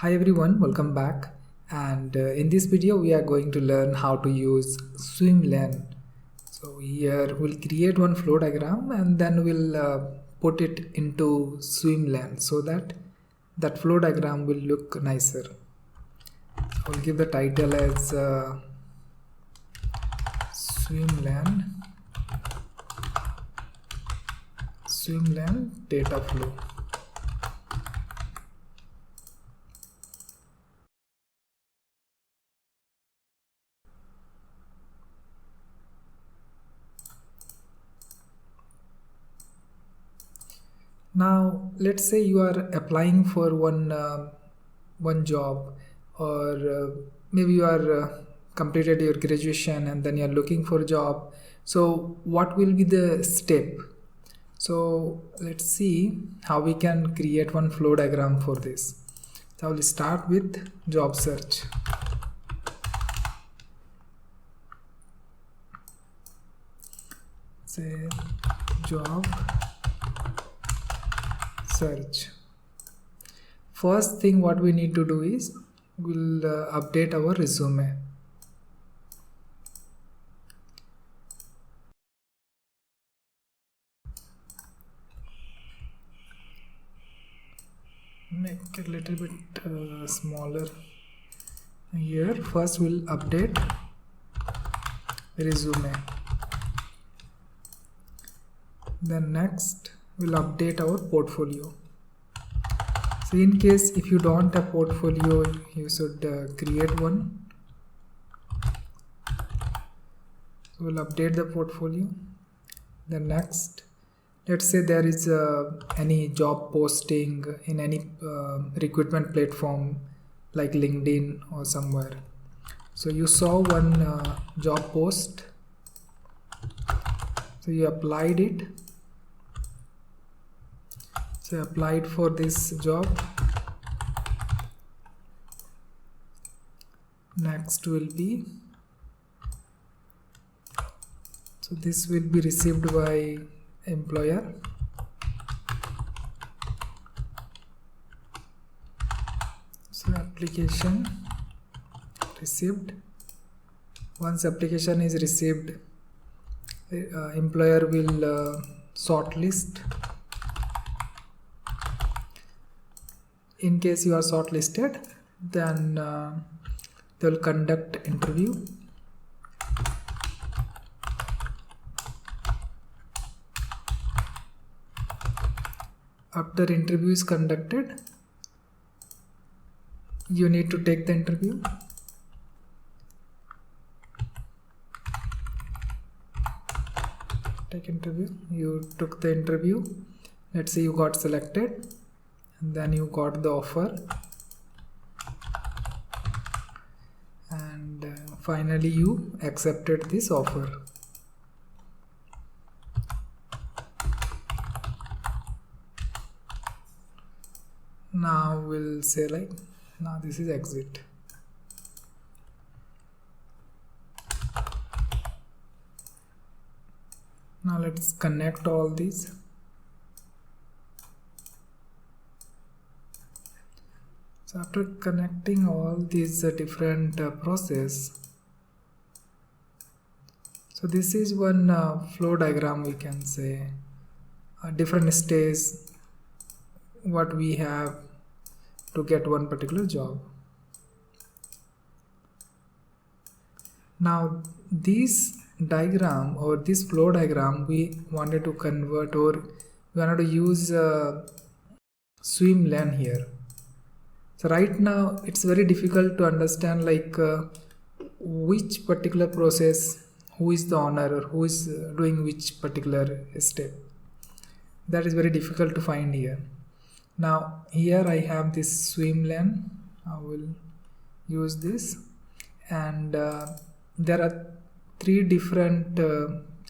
Hi everyone, welcome back. And in this video, we are going to learn how to use swimlane. So here we'll create one flow diagram and then we'll put it into swimlane so that that flow diagram will look nicer. So I'll give the title as swimlane data flow. Now let's say you are applying for one job, or maybe you are completed your graduation and then you are looking for a job. So what will be the step? So let's see how we can create one flow diagram for this. So I will start with job search. Say job search. First thing what we need to do is we'll update our resume. Make it a little bit smaller here. First we'll update resume, then next we'll update our portfolio. So in case if you don't have portfolio, you should create one. So we'll update the portfolio. Then next, let's say there is any job posting in any recruitment platform like LinkedIn or somewhere. So you saw one job post, so you applied it. So I applied for this job. Next will be, so this will be received by employer. So application received. Once application is received, employer will shortlist. In case you are shortlisted, then they will conduct interview. After interview is conducted, you need to take the interview. Take interview. You took the interview. Let's say you got selected. And then you got the offer, and finally you accepted this offer. Now we'll say like, now this is exit. Now let's connect all these. So after connecting all these different process, so this is one flow diagram, we can say, different stages what we have to get one particular job. Now this diagram or this flow diagram we wanted to convert, or we wanted to use swimlane here. So right now it's very difficult to understand like which particular process, who is the owner or who is doing which particular step. That is very difficult to find here. Now here I have this swimlane. I will use this, and there are three different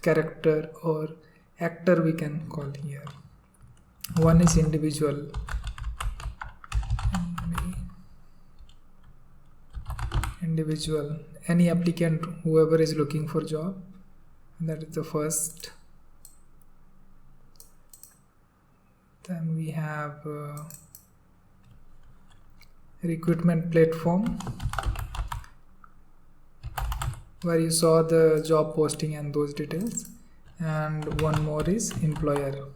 character or actor we can call here. One is individual. Any applicant, whoever is looking for job, that is the first. Then we have recruitment platform where you saw the job posting and those details, and one more is employer.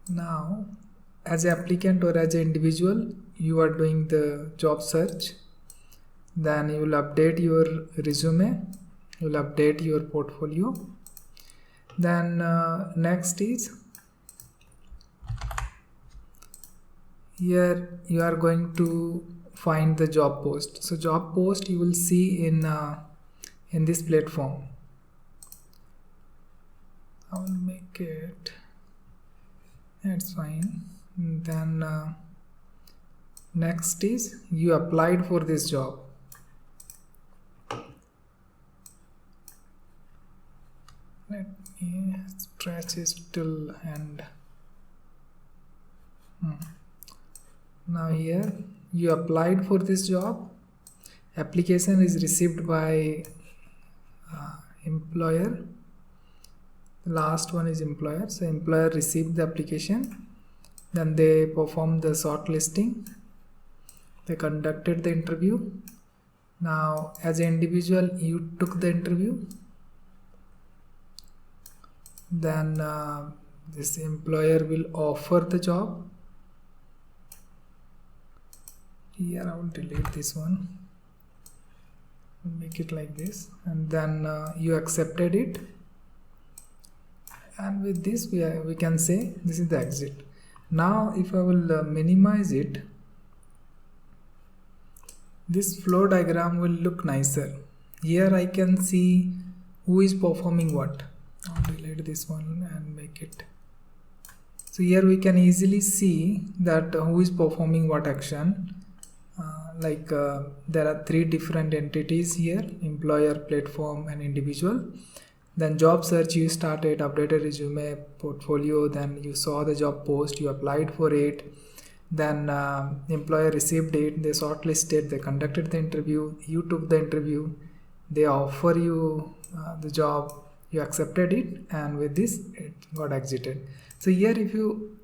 Now as an applicant or as an individual, you are doing the job search, then you will update your resume, you will update your portfolio. Then next is, here you are going to find the job post. So job post you will see in this platform. I will make it, it's fine. Then next is, you applied for this job. Let me stretch it till end. Now here you applied for this job, application is received by employer, the last one is employer. So employer received the application, then they performed the shortlisting, they conducted the interview. Now as an individual you took the interview, then this employer will offer the job. Here I will delete this one, make it like this, and then you accepted it, and with this we can say this is the exit. Now if I will minimize it, this flow diagram will look nicer. Here I can see who is performing what. I'll delete this one and make it. So here we can easily see that who is performing what action. There are three different entities here: employer, platform, and individual. Then job search you started, updated resume, portfolio, then you saw the job post, you applied for it, then employer received it, they shortlisted, they conducted the interview, you took the interview, they offer you the job, you accepted it, and with this it got exited. So here if you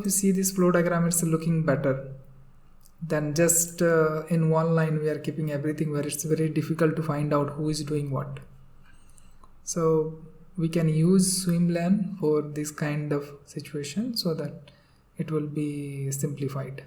see this flow diagram, it's looking better than just in one line we are keeping everything, where it's very difficult to find out who is doing what. So we can use swimlane for this kind of situation so that it will be simplified.